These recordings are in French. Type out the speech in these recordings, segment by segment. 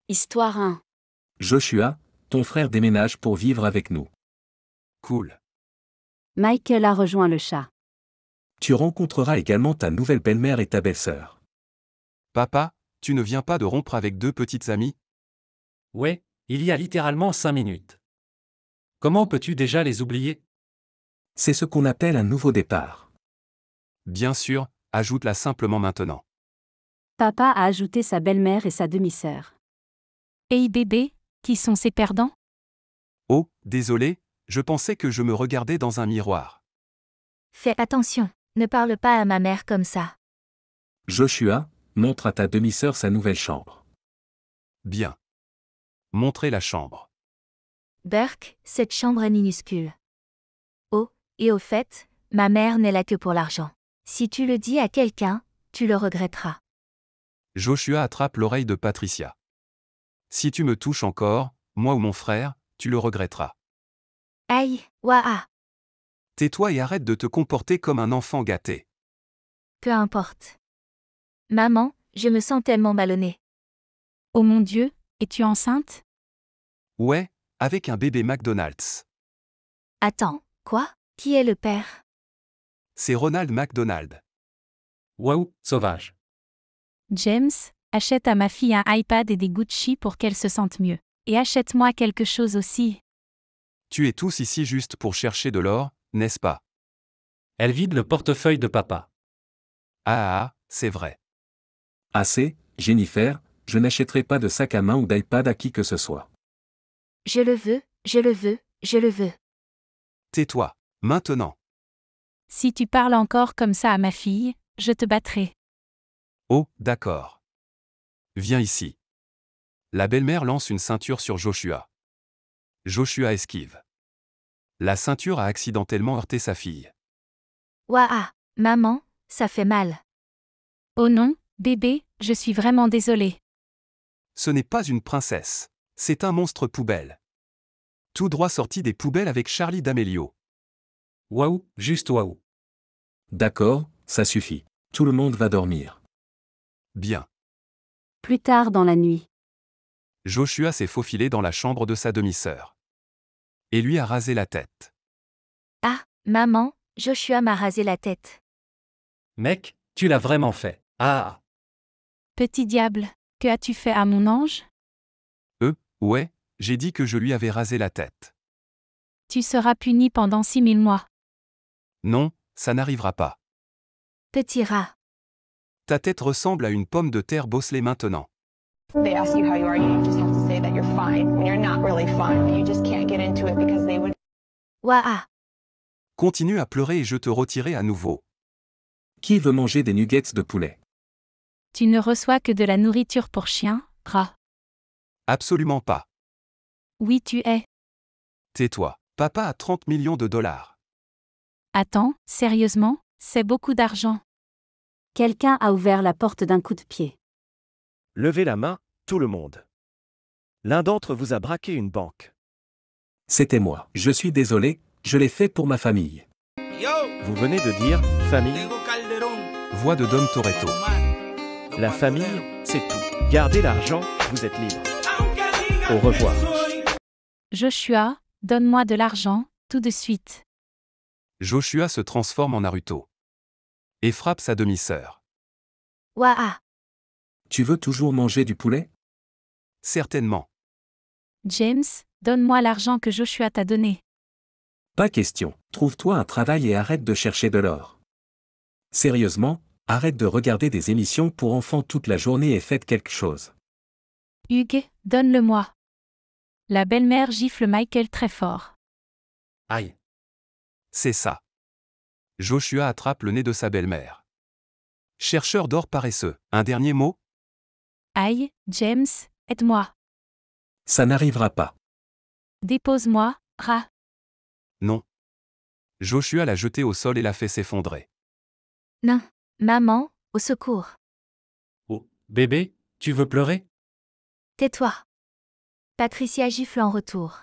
Histoire 1. Joshua, ton frère déménage pour vivre avec nous. Cool. Michael a rejoint le chat. Tu rencontreras également ta nouvelle belle-mère et ta belle-sœur. Papa, tu ne viens pas de rompre avec deux petites amies? Ouais, il y a littéralement 5 minutes. Comment peux-tu déjà les oublier? C'est ce qu'on appelle un nouveau départ. Bien sûr, ajoute-la simplement maintenant. Papa a ajouté sa belle-mère et sa demi-sœur. Hey bébé, qui sont ces perdants? Oh, désolé, je pensais que je me regardais dans un miroir. Fais attention, ne parle pas à ma mère comme ça. Joshua, montre à ta demi-sœur sa nouvelle chambre. Bien. Montrez la chambre. Burke, cette chambre est minuscule. Oh, et au fait, ma mère n'est là que pour l'argent. Si tu le dis à quelqu'un, tu le regretteras. Joshua attrape l'oreille de Patricia. Si tu me touches encore, moi ou mon frère, tu le regretteras. Aïe, ouah. Tais-toi et arrête de te comporter comme un enfant gâté. Peu importe. Maman, je me sens tellement ballonnée. Oh mon Dieu, es-tu enceinte? Ouais, avec un bébé McDonald's. Attends, quoi? Qui est le père? C'est Ronald McDonald. Waouh, sauvage. James, achète à ma fille un iPad et des Gucci pour qu'elle se sente mieux. Et achète-moi quelque chose aussi. Tu es tous ici juste pour chercher de l'or, n'est-ce pas? Elle vide le portefeuille de papa. C'est vrai. Assez, Jennifer, je n'achèterai pas de sac à main ou d'iPad à qui que ce soit. Je le veux, je le veux, je le veux. Tais-toi, maintenant. Si tu parles encore comme ça à ma fille, je te battrai. Oh, d'accord. Viens ici. La belle-mère lance une ceinture sur Joshua. Joshua esquive. La ceinture a accidentellement heurté sa fille. Ouah, maman, ça fait mal. Oh non, bébé, je suis vraiment désolée. Ce n'est pas une princesse. C'est un monstre poubelle. Tout droit sorti des poubelles avec Charlie D'Amelio. Waouh, juste waouh. D'accord, ça suffit. Tout le monde va dormir. Bien. Plus tard dans la nuit. Joshua s'est faufilé dans la chambre de sa demi-sœur. Et lui a rasé la tête. Ah, maman, Joshua m'a rasé la tête. Mec, tu l'as vraiment fait. Ah. Petit diable, que as-tu fait à mon ange? Ouais, j'ai dit que je lui avais rasé la tête. Tu seras puni pendant 6000 mois. Non, ça n'arrivera pas. Petit rat. Ta tête ressemble à une pomme de terre bosselée maintenant. They ask you how you are, you just have to say that you're fine when you're not really fine. You just can't get into it because they would. Ouah. Continue à pleurer et je te retirerai à nouveau. Qui veut manger des nuggets de poulet? Tu ne reçois que de la nourriture pour chien, rat. Absolument pas. Oui, tu es. Tais-toi. Papa a 30 millions de dollars. Attends, sérieusement, c'est beaucoup d'argent. Quelqu'un a ouvert la porte d'un coup de pied. Levez la main, tout le monde. L'un d'entre vous a braqué une banque. C'était moi. Je suis désolé, je l'ai fait pour ma famille. Vous venez de dire « famille ». Voix de Dom Toretto. La famille, c'est tout. Gardez l'argent, vous êtes libre. Au revoir. Joshua, donne-moi de l'argent, tout de suite. Joshua se transforme en Naruto. Et frappe sa demi-sœur. Ouah. Tu veux toujours manger du poulet? Certainement. James, donne-moi l'argent que Joshua t'a donné. Pas question. Trouve-toi un travail et arrête de chercher de l'or. Sérieusement, arrête de regarder des émissions pour enfants toute la journée et faites quelque chose. Hugues, donne-le-moi. La belle-mère gifle Michael très fort. Aïe. C'est ça. Joshua attrape le nez de sa belle-mère. Chercheur d'or paresseux, un dernier mot? Aïe, James, aide-moi. Ça n'arrivera pas. Dépose-moi, rat. Non. Joshua l'a jeté au sol et l'a fait s'effondrer. Non. Maman, au secours. Oh, bébé, tu veux pleurer? Tais-toi. Patricia gifle en retour.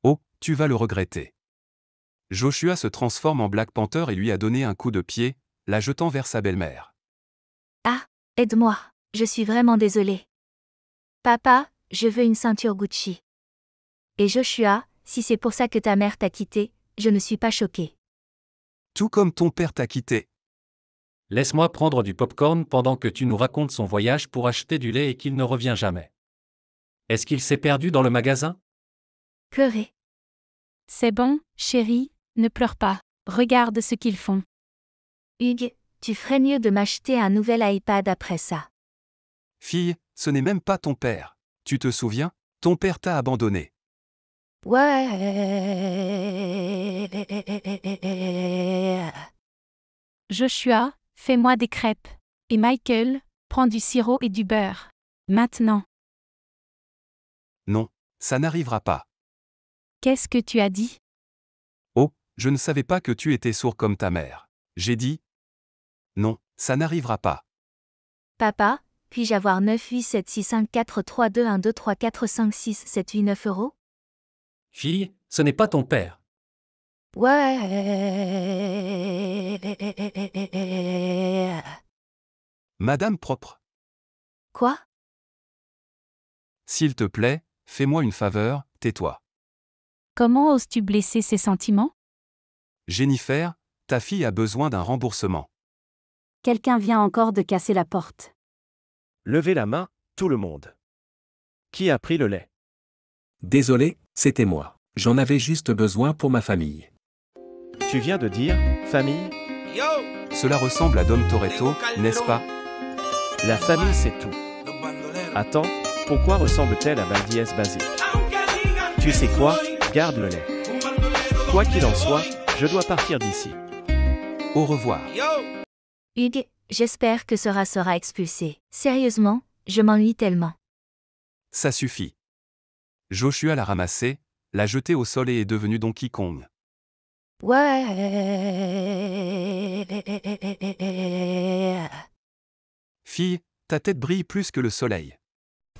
Oh, tu vas le regretter. Joshua se transforme en Black Panther et lui a donné un coup de pied, la jetant vers sa belle-mère. Ah, aide-moi, je suis vraiment désolée. Papa, je veux une ceinture Gucci. Et Joshua, si c'est pour ça que ta mère t'a quitté, je ne suis pas choquée. Tout comme ton père t'a quitté. Laisse-moi prendre du popcorn pendant que tu nous racontes son voyage pour acheter du lait et qu'il ne revient jamais. Est-ce qu'il s'est perdu dans le magasin? Pleurer. C'est bon, chérie, ne pleure pas. Regarde ce qu'ils font. Hugues, tu ferais mieux de m'acheter un nouvel iPad après ça. Fille, ce n'est même pas ton père. Tu te souviens? Ton père t'a abandonné. Ouais. Joshua, fais-moi des crêpes. Et Michael, prends du sirop et du beurre. Maintenant. Non, ça n'arrivera pas. Qu'est-ce que tu as dit? Oh, je ne savais pas que tu étais sourd comme ta mère. J'ai dit. Non, ça n'arrivera pas. Papa, puis-je avoir 98765432123456789 euros? Fille, ce n'est pas ton père. Ouais. Madame propre. Quoi? S'il te plaît, fais-moi une faveur, tais-toi. Comment oses-tu blesser ses sentiments? Jennifer, ta fille a besoin d'un remboursement. Quelqu'un vient encore de casser la porte. Levez la main, tout le monde. Qui a pris le lait? Désolé, c'était moi. J'en avais juste besoin pour ma famille. Tu viens de dire, famille? Cela ressemble à Dom Toretto, n'est-ce pas? La famille c'est tout. Attends, pourquoi ressemble-t-elle à Valdez Basique? Tu sais quoi? Garde le lait. Quoi qu'il en soit, je dois partir d'ici. Au revoir. Hugues, j'espère que Sora sera expulsé. Sérieusement, je m'ennuie tellement. Ça suffit. Joshua l'a ramassé, l'a jeté au sol et est devenu Donkey Kong. Ouais. Fille, ta tête brille plus que le soleil.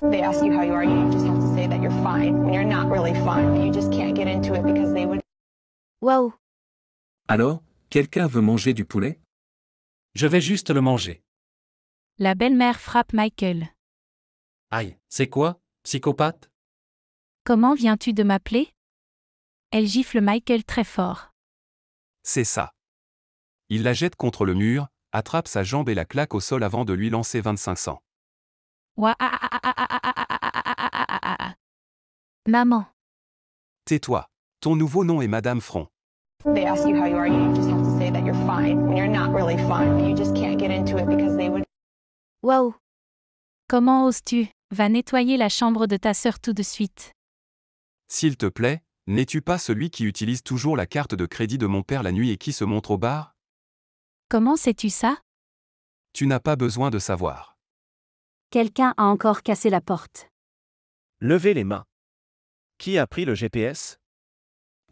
They ask you how you are, you just have to say that you're fine when you're not really fine. You just can't get into it because they would. Waouh. Alors, quelqu'un veut manger du poulet? Je vais juste le manger. La belle-mère frappe Michael. Aïe, c'est quoi, psychopathe? Comment viens-tu de m'appeler? Elle gifle Michael très fort. C'est ça. Il la jette contre le mur, attrape sa jambe et la claque au sol avant de lui lancer 2500. Maman. Tais-toi. Ton nouveau nom est Madame Front. They ask you how you are, you just have to say that you're fine when you're not really fine. You just can't get into it because they would. Waouh. Comment oses-tu? Va nettoyer la chambre de ta sœur tout de suite. S'il te plaît, n'es-tu pas celui qui utilise toujours la carte de crédit de mon père la nuit et qui se montre au bar? Comment sais-tu ça? Tu n'as pas besoin de savoir. Quelqu'un a encore cassé la porte. Levez les mains. Qui a pris le GPS?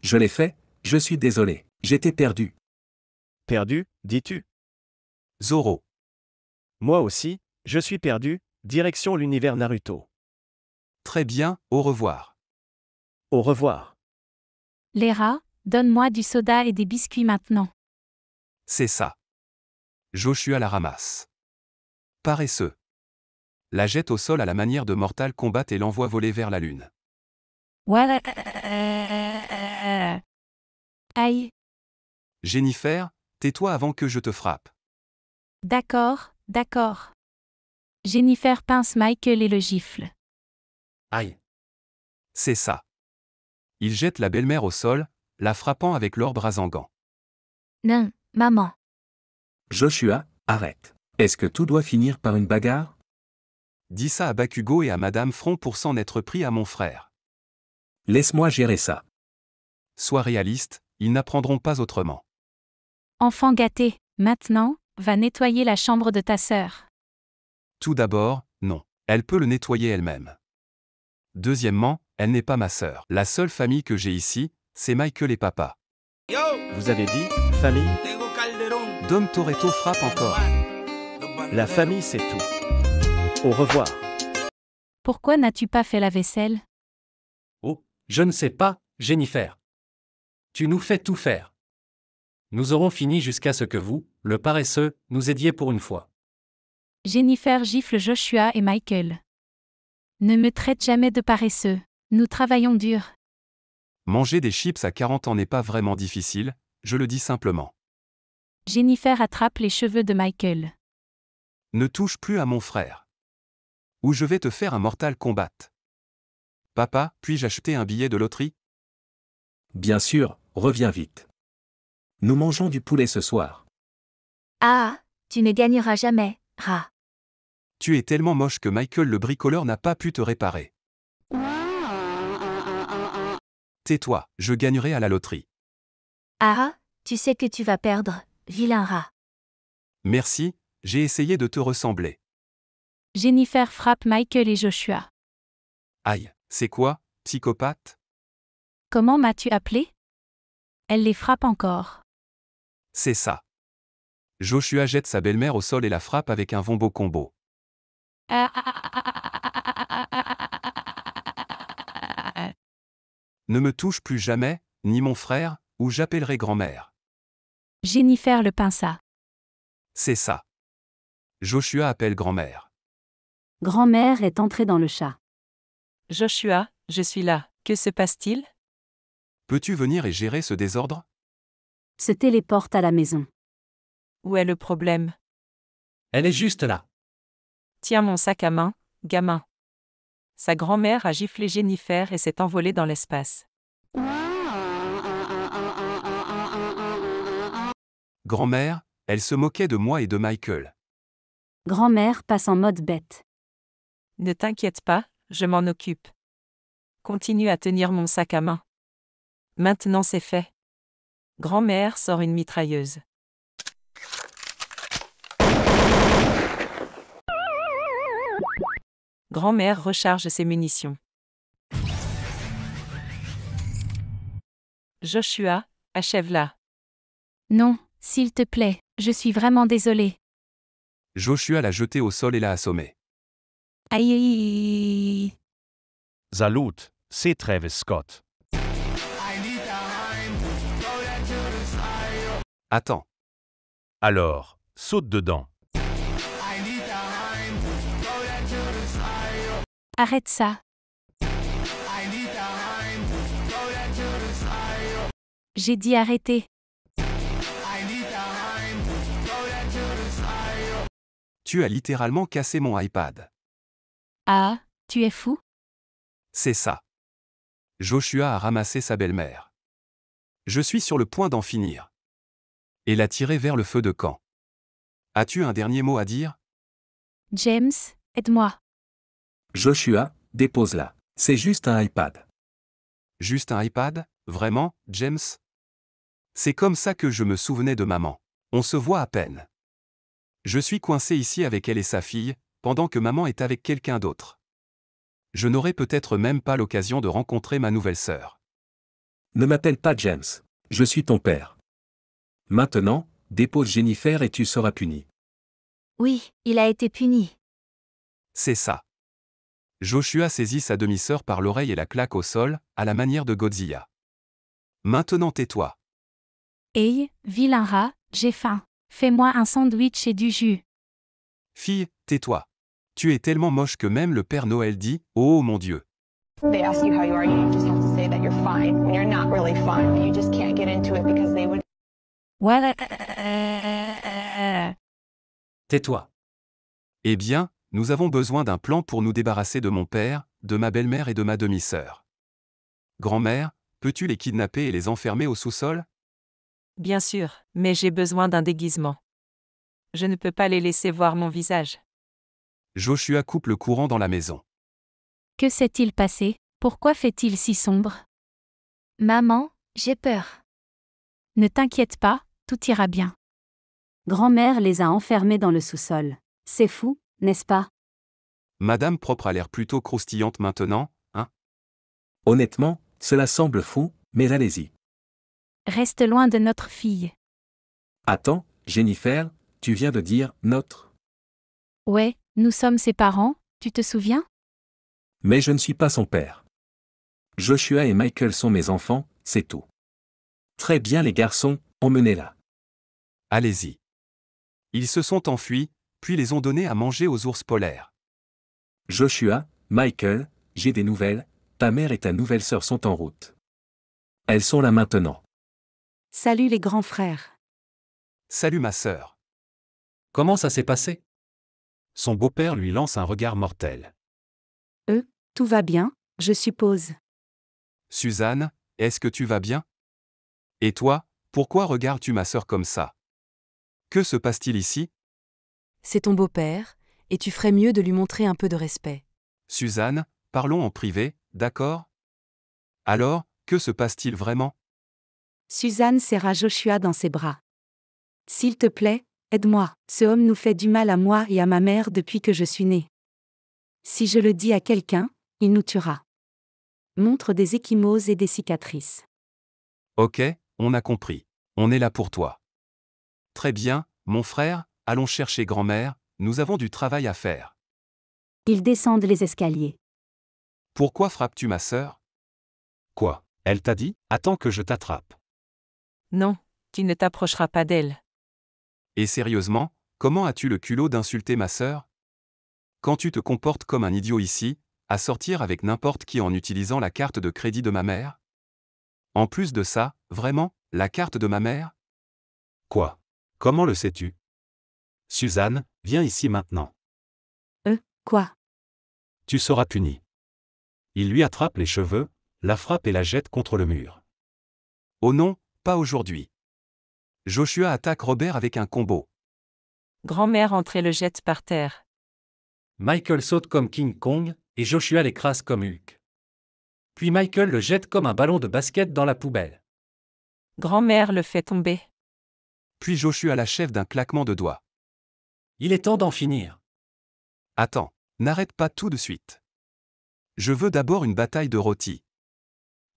Je l'ai fait, je suis désolé. J'étais perdu. Perdu, dis-tu? Zoro. Moi aussi, je suis perdu, direction l'univers Naruto. Très bien, au revoir. Au revoir. Léra, donne-moi du soda et des biscuits maintenant. C'est ça. Joshua la ramasse. Paresseux. La jette au sol à la manière de Mortal Kombat et l'envoie voler vers la lune. Ouais. Aïe. Jennifer, tais-toi avant que je te frappe. D'accord, d'accord. Jennifer pince Michael et le gifle. Aïe. C'est ça. Il jette la belle-mère au sol, la frappant avec leurs bras en gants. Non, maman. Joshua, arrête. Est-ce que tout doit finir par une bagarre? Dis ça à Bakugo et à Madame Front pour s'en être pris à mon frère. Laisse-moi gérer ça. Sois réaliste, ils n'apprendront pas autrement. Enfant gâté, maintenant, va nettoyer la chambre de ta sœur. Tout d'abord, non. Elle peut le nettoyer elle-même. Deuxièmement, elle n'est pas ma sœur. La seule famille que j'ai ici, c'est Michael et papa. Vous avez dit, famille? Dom Toretto frappe encore. La famille c'est tout. Au revoir. Pourquoi n'as-tu pas fait la vaisselle? Oh, je ne sais pas, Jennifer. Tu nous fais tout faire. Nous aurons fini jusqu'à ce que vous, le paresseux, nous aidiez pour une fois. Jennifer gifle Joshua et Michael. Ne me traite jamais de paresseux. Nous travaillons dur. Manger des chips à 40 ans n'est pas vraiment difficile, je le dis simplement. Jennifer attrape les cheveux de Michael. Ne touche plus à mon frère. Ou je vais te faire un Mortal Kombat. Papa, puis-je acheter un billet de loterie? Bien sûr, reviens vite. Nous mangeons du poulet ce soir. Ah, tu ne gagneras jamais, Ra. Tu es tellement moche que Michael le bricoleur n'a pas pu te réparer. Tais-toi, je gagnerai à la loterie. Ah, tu sais que tu vas perdre, vilain rat. Merci, j'ai essayé de te ressembler. Jennifer frappe Michael et Joshua. Aïe, c'est quoi, psychopathe? Comment m'as-tu appelé? Elle les frappe encore. C'est ça. Joshua jette sa belle-mère au sol et la frappe avec un wombo combo. Ne me touche plus jamais, ni mon frère, ou j'appellerai grand-mère. Jennifer le pinça. C'est ça. Joshua appelle grand-mère. Grand-mère est entrée dans le chat. Joshua, je suis là. Que se passe-t-il? Peux-tu venir et gérer ce désordre? Se téléporte à la maison. Où est le problème? Elle est juste là. Tiens mon sac à main, gamin. Sa grand-mère a giflé Jennifer et s'est envolée dans l'espace. Grand-mère, elle se moquait de moi et de Michael. Grand-mère passe en mode bête. Ne t'inquiète pas, je m'en occupe. Continue à tenir mon sac à main. Maintenant c'est fait. Grand-mère sort une mitrailleuse. Grand-mère recharge ses munitions. Joshua, achève-la. Non, s'il te plaît, je suis vraiment désolée. Joshua l'a jetée au sol et l'a assommée. Aïe. Salut, c'est Travis Scott. Attends. Alors, saute dedans. Arrête ça. J'ai dit arrêter. Tu as littéralement cassé mon iPad. Ah, tu es fou? C'est ça. Joshua a ramassé sa belle-mère. Je suis sur le point d'en finir. Et l'a tiré vers le feu de camp. As-tu un dernier mot à dire? James, aide-moi. Joshua, dépose-la. C'est juste un iPad. Juste un iPad? Vraiment, James? C'est comme ça que je me souvenais de maman. On se voit à peine. Je suis coincé ici avec elle et sa fille, pendant que maman est avec quelqu'un d'autre. Je n'aurai peut-être même pas l'occasion de rencontrer ma nouvelle sœur. Ne m'appelle pas James. Je suis ton père. Maintenant, dépose Jennifer et tu seras puni. Oui, il a été puni. C'est ça. Joshua saisit sa demi-sœur par l'oreille et la claque au sol, à la manière de Godzilla. Maintenant tais-toi. Hey, vilain rat, j'ai faim. Fais-moi un sandwich et du jus. Fille, tais-toi. Tu es tellement moche que même le Père Noël dit « Oh mon Dieu ». They ask you how you are, you just have to say that you're fine when you're not really fine. You just can't get into it because they would. Voilà. Tais-toi. Eh bien, nous avons besoin d'un plan pour nous débarrasser de mon père, de ma belle-mère et de ma demi-sœur. Grand-mère, peux-tu les kidnapper et les enfermer au sous-sol? Bien sûr, mais j'ai besoin d'un déguisement. Je ne peux pas les laisser voir mon visage. Joshua coupe le courant dans la maison. Que s'est-il passé? Pourquoi fait-il si sombre? Maman, j'ai peur. Ne t'inquiète pas, tout ira bien. Grand-mère les a enfermés dans le sous-sol. C'est fou, n'est-ce pas? Madame Propre a l'air plutôt croustillante maintenant, hein? Honnêtement, cela semble fou, mais allez-y. Reste loin de notre fille. Attends, Jennifer, tu viens de dire « notre ». Ouais, nous sommes ses parents, tu te souviens? Mais je ne suis pas son père. Joshua et Michael sont mes enfants, c'est tout. Très bien les garçons, emmenez-la. Allez-y. Ils se sont enfuis, puis les ont donnés à manger aux ours polaires. Joshua, Michael, j'ai des nouvelles, ta mère et ta nouvelle sœur sont en route. Elles sont là maintenant. Salut les grands frères. Salut ma sœur. Comment ça s'est passé? Son beau-père lui lance un regard mortel. Tout va bien, je suppose. Suzanne, est-ce que tu vas bien? Et toi, pourquoi regardes-tu ma sœur comme ça? Que se passe-t-il ici? C'est ton beau-père, et tu ferais mieux de lui montrer un peu de respect. Suzanne, parlons en privé, d'accord? Alors, que se passe-t-il vraiment? Suzanne serra Joshua dans ses bras. S'il te plaît, aide-moi, ce homme nous fait du mal à moi et à ma mère depuis que je suis née. Si je le dis à quelqu'un, il nous tuera. Montre des ecchymoses et des cicatrices. Ok, on a compris. On est là pour toi. Très bien, mon frère, allons chercher grand-mère, nous avons du travail à faire. Ils descendent les escaliers. Pourquoi frappes-tu ma sœur? Quoi? Elle t'a dit? Attends que je t'attrape. Non, tu ne t'approcheras pas d'elle. Et sérieusement, comment as-tu le culot d'insulter ma sœur? Quand tu te comportes comme un idiot ici, à sortir avec n'importe qui en utilisant la carte de crédit de ma mère? En plus de ça, vraiment, la carte de ma mère? Quoi? Comment le sais-tu? Suzanne, viens ici maintenant. Quoi? Tu seras puni. Il lui attrape les cheveux, la frappe et la jette contre le mur. Oh non, pas aujourd'hui. Joshua attaque Robert avec un combo. Grand-mère entre et le jette par terre. Michael saute comme King Kong, et Joshua l'écrase comme Hulk. Puis Michael le jette comme un ballon de basket dans la poubelle. Grand-mère le fait tomber. Puis Joshua l'achève d'un claquement de doigts. Il est temps d'en finir. Attends, n'arrête pas tout de suite. Je veux d'abord une bataille de rôti.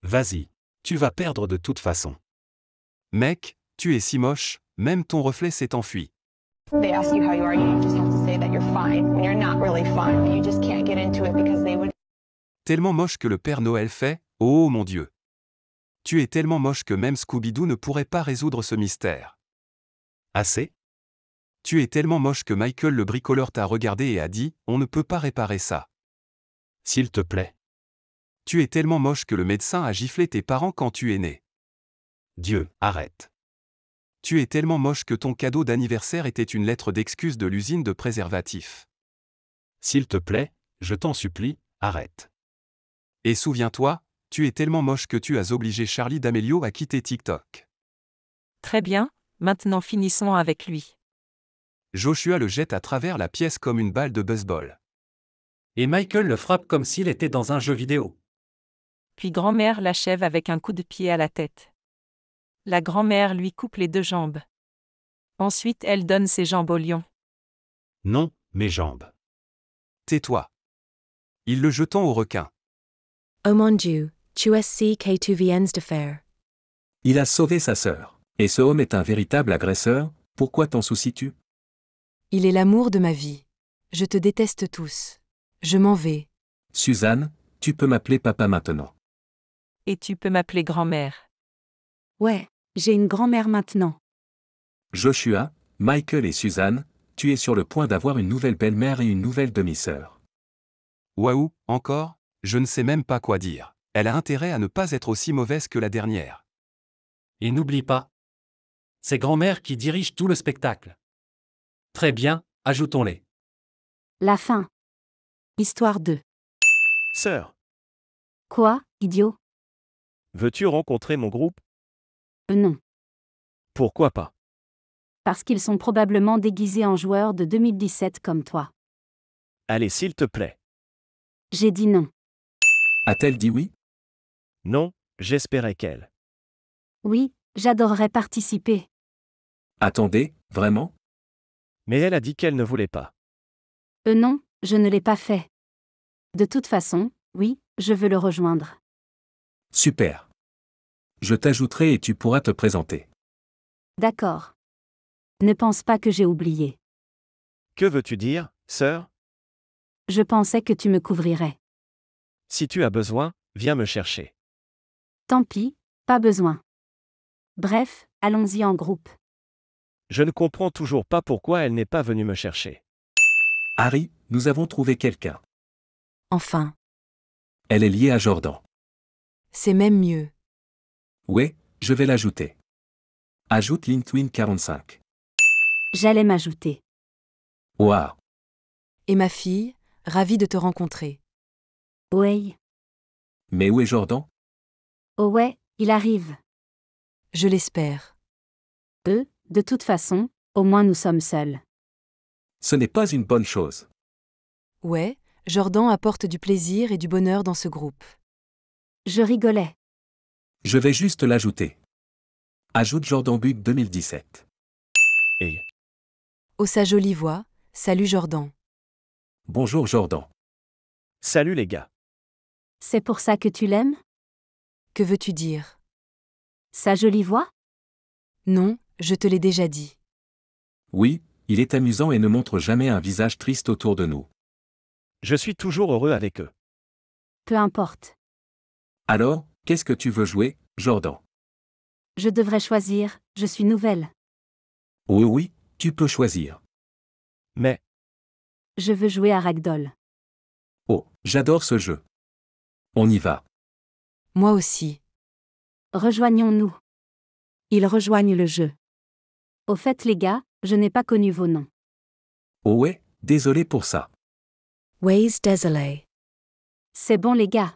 Vas-y, tu vas perdre de toute façon. Mec, tu es si moche, même ton reflet s'est enfui. They ask you how you are, you just have to say that you're fine when you're not really fine, but you just can't get into it because they would. Tellement moche que le Père Noël fait, oh mon Dieu. Tu es tellement moche que même Scooby-Doo ne pourrait pas résoudre ce mystère. Assez? Tu es tellement moche que Michael le bricoleur t'a regardé et a dit, on ne peut pas réparer ça. S'il te plaît. Tu es tellement moche que le médecin a giflé tes parents quand tu es né. Dieu, arrête. Tu es tellement moche que ton cadeau d'anniversaire était une lettre d'excuse de l'usine de préservatifs. S'il te plaît, je t'en supplie, arrête. Et souviens-toi, tu es tellement moche que tu as obligé Charlie D'Amelio à quitter TikTok. Très bien, maintenant finissons avec lui. Joshua le jette à travers la pièce comme une balle de baseball. Et Michael le frappe comme s'il était dans un jeu vidéo. Puis grand-mère l'achève avec un coup de pied à la tête. La grand-mère lui coupe les 2 jambes. Ensuite elle donne ses jambes au lion. Non, mes jambes. Tais-toi. Ils le jetant au requin. Oh mon Dieu, tu es si que tu viens de faire. Il a sauvé sa sœur. Et ce homme est un véritable agresseur, pourquoi t'en soucies-tu? Il est l'amour de ma vie. Je te déteste tous. Je m'en vais. Suzanne, tu peux m'appeler papa maintenant. Et tu peux m'appeler grand-mère. Ouais, j'ai une grand-mère maintenant. Joshua, Michael et Suzanne, tu es sur le point d'avoir une nouvelle belle-mère et une nouvelle demi-sœur. Waouh, encore? Je ne sais même pas quoi dire. Elle a intérêt à ne pas être aussi mauvaise que la dernière. Et n'oublie pas. C'est grand-mère qui dirige tout le spectacle. Très bien, ajoutons-les. La fin. Histoire 2. Sœur, Quoi, idiot? veux-tu rencontrer mon groupe? Non. Pourquoi pas? Parce qu'ils sont probablement déguisés en joueurs de 2017 comme toi. Allez, s'il te plaît. J'ai dit non. A-t-elle dit oui? Non, j'espérais qu'elle. Oui, j'adorerais participer. Attendez, vraiment? Mais elle a dit qu'elle ne voulait pas. Non, je ne l'ai pas fait. De toute façon, oui, je veux le rejoindre. Super. Je t'ajouterai et tu pourras te présenter. D'accord. Ne pense pas que j'ai oublié. Que veux-tu dire, sœur? Je pensais que tu me couvrirais. Si tu as besoin, viens me chercher. Tant pis, pas besoin. Bref, allons-y en groupe. Je ne comprends toujours pas pourquoi elle n'est pas venue me chercher. Harry, nous avons trouvé quelqu'un. Enfin, Elle est liée à Jordan. c'est même mieux. Ouais, je vais l'ajouter. Ajoute Lintwin 45. J'allais m'ajouter. Ouah. Et ma fille, ravie de te rencontrer. Ouais. Mais où est Jordan? Oh ouais, il arrive. Je l'espère. De toute façon, au moins nous sommes seuls. Ce n'est pas une bonne chose. Ouais, Jordan apporte du plaisir et du bonheur dans ce groupe. Je rigolais. Je vais juste l'ajouter. Ajoute Jordan Bug 2017. Et Oh sa jolie voix, salut Jordan. Bonjour Jordan. salut les gars. C'est pour ça que tu l'aimes? Que veux-tu dire? Sa jolie voix? Non, je te l'ai déjà dit. Oui, il est amusant et ne montre jamais un visage triste autour de nous. Je suis toujours heureux avec eux. Peu importe. Alors, qu'est-ce que tu veux jouer, Jordan? Je devrais choisir, je suis nouvelle. Oui, oui, tu peux choisir. Mais, Je veux jouer à Ragdoll. Oh, j'adore ce jeu. On y va. Moi aussi. Rejoignons-nous. Ils rejoignent le jeu. Au fait les gars, je n'ai pas connu vos noms. Oh ouais, désolé pour ça. Ways désolé. C'est bon les gars.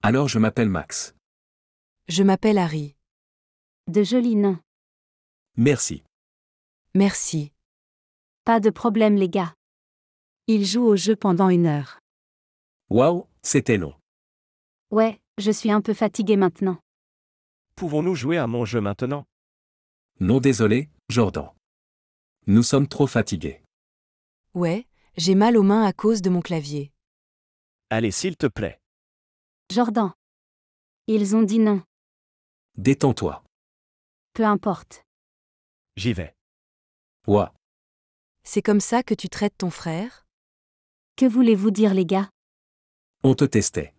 Alors je m'appelle Max. Je m'appelle Harry. De jolis noms. Merci. Merci. Pas de problème les gars. Ils jouent au jeu pendant 1 heure. Waouh, c'était long. Ouais, je suis un peu fatiguée maintenant. pouvons-nous jouer à mon jeu maintenant? Non désolé, Jordan. Nous sommes trop fatigués. Ouais, j'ai mal aux mains à cause de mon clavier. Allez, s'il te plaît. Jordan. Ils ont dit non. Détends-toi. Peu importe. J'y vais. Ouah. C'est comme ça que tu traites ton frère? Que voulez-vous dire les gars? On te testait.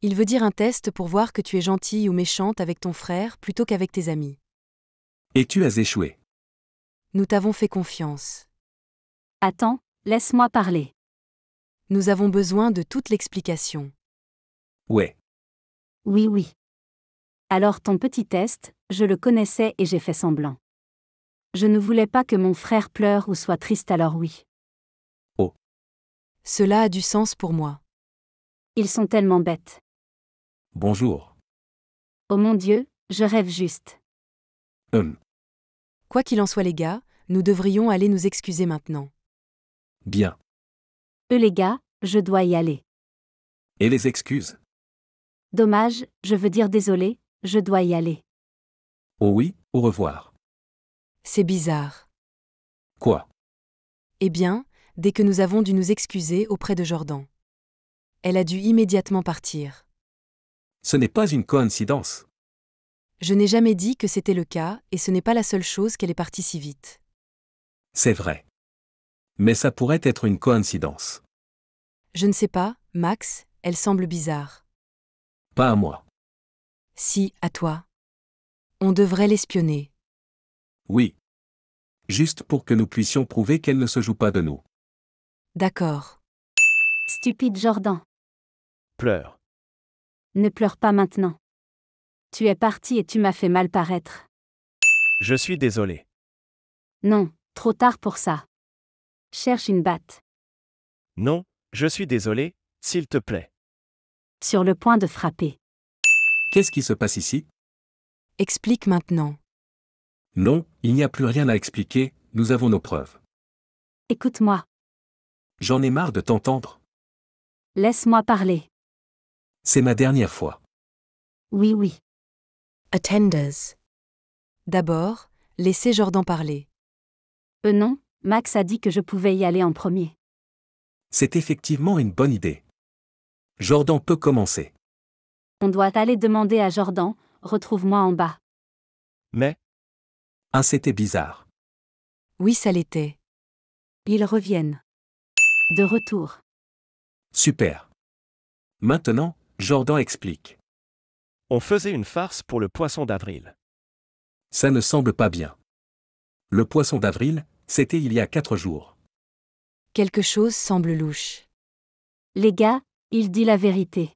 Il veut dire un test pour voir que tu es gentille ou méchante avec ton frère plutôt qu'avec tes amis. Et tu as échoué. Nous t'avons fait confiance. Attends, laisse-moi parler. Nous avons besoin de toute l'explication. Ouais. Oui, oui. Alors ton petit test, je le connaissais et j'ai fait semblant. Je ne voulais pas que mon frère pleure ou soit triste alors oui. Cela a du sens pour moi. Ils sont tellement bêtes. Bonjour. Oh mon Dieu, je rêve juste. Quoi qu'il en soit les gars, nous devrions aller nous excuser maintenant. Bien. Les gars, je dois y aller. Et les excuses? Dommage, je veux dire désolé, je dois y aller. Oh oui, au revoir. C'est bizarre. Quoi? Eh bien, dès que nous avons dû nous excuser auprès de Jordan. Elle a dû immédiatement partir. Ce n'est pas une coïncidence. Je n'ai jamais dit que c'était le cas, et ce n'est pas la seule chose qu'elle est partie si vite. C'est vrai. Mais ça pourrait être une coïncidence. Je ne sais pas, Max, elle semble bizarre. Pas à moi. Si, à toi. On devrait l'espionner. Oui. Juste pour que nous puissions prouver qu'elle ne se joue pas de nous. D'accord. Stupide Jordan. Pleure. Ne pleure pas maintenant. Tu es parti et tu m'as fait mal paraître. Je suis désolé. Non, trop tard pour ça. Cherche une batte. Non, je suis désolé, s'il te plaît. Sur le point de frapper. Qu'est-ce qui se passe ici? Explique maintenant. Non, il n'y a plus rien à expliquer, nous avons nos preuves. Écoute-moi. J'en ai marre de t'entendre. Laisse-moi parler. C'est ma dernière fois. Oui, oui. Attenders. D'abord, laissez Jordan parler. Non, Max a dit que je pouvais y aller en premier. C'est effectivement une bonne idée. Jordan peut commencer. On doit aller demander à Jordan, retrouve-moi en bas. Mais, C'était bizarre. Oui, ça l'était. Ils reviennent. De retour. Super. Maintenant, Jordan explique. on faisait une farce pour le poisson d'avril. Ça ne semble pas bien. Le poisson d'avril, c'était il y a 4 jours. Quelque chose semble louche. Les gars, il dit la vérité.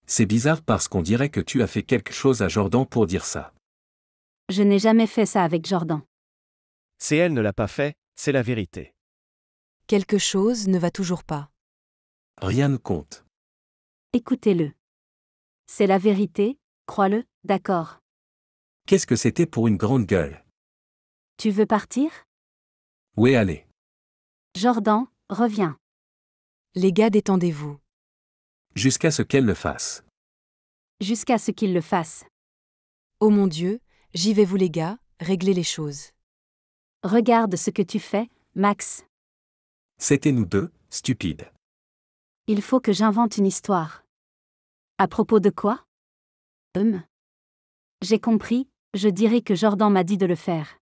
C'est bizarre parce qu'on dirait que tu as fait quelque chose à Jordan pour dire ça. Je n'ai jamais fait ça avec Jordan. C'est elle ne l'a pas fait, c'est la vérité. Quelque chose ne va toujours pas. Rien ne compte. Écoutez-le. C'est la vérité, crois-le, d'accord. Qu'est-ce que c'était pour une grande gueule? Tu veux partir? Oui, allez. Jordan, reviens. Les gars, détendez-vous. Jusqu'à ce qu'elle le fasse. Jusqu'à ce qu'il le fasse. Oh mon Dieu, j'y vais vous les gars, réglez les choses. Regarde ce que tu fais, Max. C'était nous deux, stupides. Il faut que j'invente une histoire. À propos de quoi? J'ai compris, je dirai que Jordan m'a dit de le faire.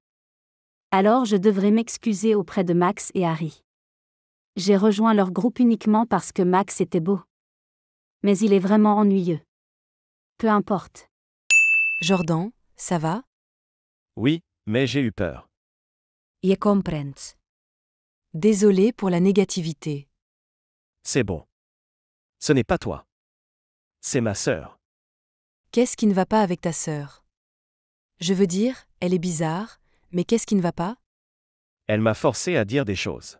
Alors je devrais m'excuser auprès de Max et Harry. J'ai rejoint leur groupe uniquement parce que Max était beau. Mais il est vraiment ennuyeux. Peu importe. Jordan, ça va? Oui, mais j'ai eu peur. Je comprends. Désolé pour la négativité. C'est bon. Ce n'est pas toi. C'est ma sœur. Qu'est-ce qui ne va pas avec ta sœur? Je veux dire, elle est bizarre, mais qu'est-ce qui ne va pas? Elle m'a forcé à dire des choses.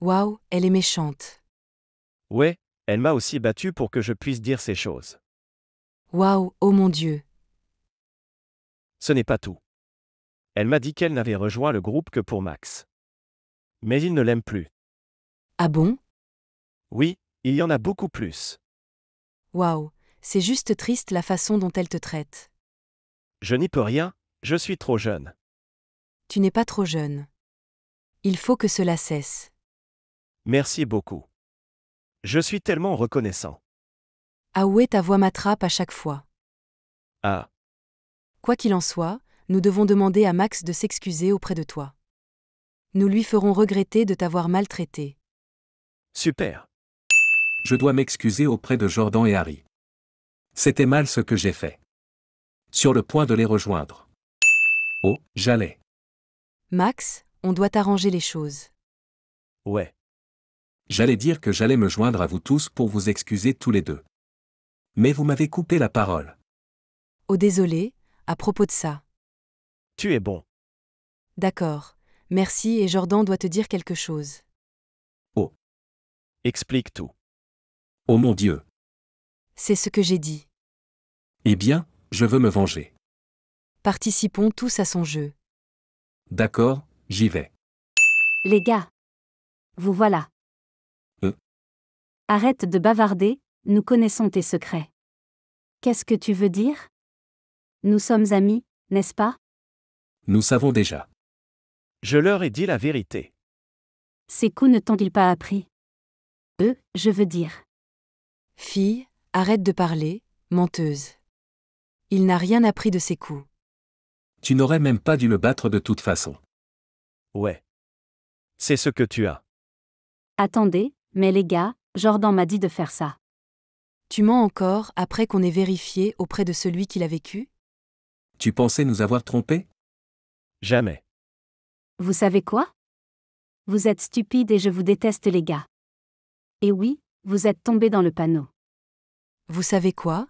Waouh, elle est méchante. Ouais, elle m'a aussi battu pour que je puisse dire ces choses. Waouh, oh mon Dieu. Ce n'est pas tout. Elle m'a dit qu'elle n'avait rejoint le groupe que pour Max. Mais il ne l'aime plus. Ah bon? Oui, il y en a beaucoup plus. Waouh, c'est juste triste la façon dont elle te traite. Je n'y peux rien, je suis trop jeune. Tu n'es pas trop jeune. Il faut que cela cesse. Merci beaucoup. Je suis tellement reconnaissant. Ah ouais, ta voix m'attrape à chaque fois. Ah, Quoi qu'il en soit, nous devons demander à Max de s'excuser auprès de toi. Nous lui ferons regretter de t'avoir maltraité. super. Je dois m'excuser auprès de Jordan et Harry. C'était mal ce que j'ai fait. Sur le point de les rejoindre. Oh, j'allais. Max, on doit arranger les choses. Ouais. J'allais dire que j'allais me joindre à vous tous pour vous excuser tous les deux. Mais vous m'avez coupé la parole. Oh désolé, à propos de ça. Tu es bon. D'accord, merci et Jordan doit te dire quelque chose. Explique tout. Oh mon Dieu. C'est ce que j'ai dit. Eh bien, je veux me venger. Participons tous à son jeu. D'accord, j'y vais. Les gars. Vous voilà. Arrête de bavarder, nous connaissons tes secrets. Qu'est-ce que tu veux dire? Nous sommes amis, n'est-ce pas? Nous savons déjà. Je leur ai dit la vérité. Ces coups ne t'ont-ils pas appris? Je veux dire. Fille, arrête de parler, menteuse. Il n'a rien appris de ses coups. Tu n'aurais même pas dû le battre de toute façon. Ouais. C'est ce que tu as. Attendez, mais les gars, Jordan m'a dit de faire ça. Tu mens encore après qu'on ait vérifié auprès de celui qui l'a vécu? Tu pensais nous avoir trompés? Jamais. Vous savez quoi? Vous êtes stupides et je vous déteste les gars. Et oui, vous êtes tombés dans le panneau. Vous savez quoi?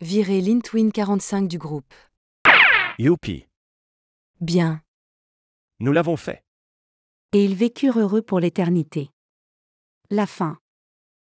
Virez Lintwin 45 du groupe. Youpi. Bien. Nous l'avons fait. Et ils vécurent heureux pour l'éternité. La fin.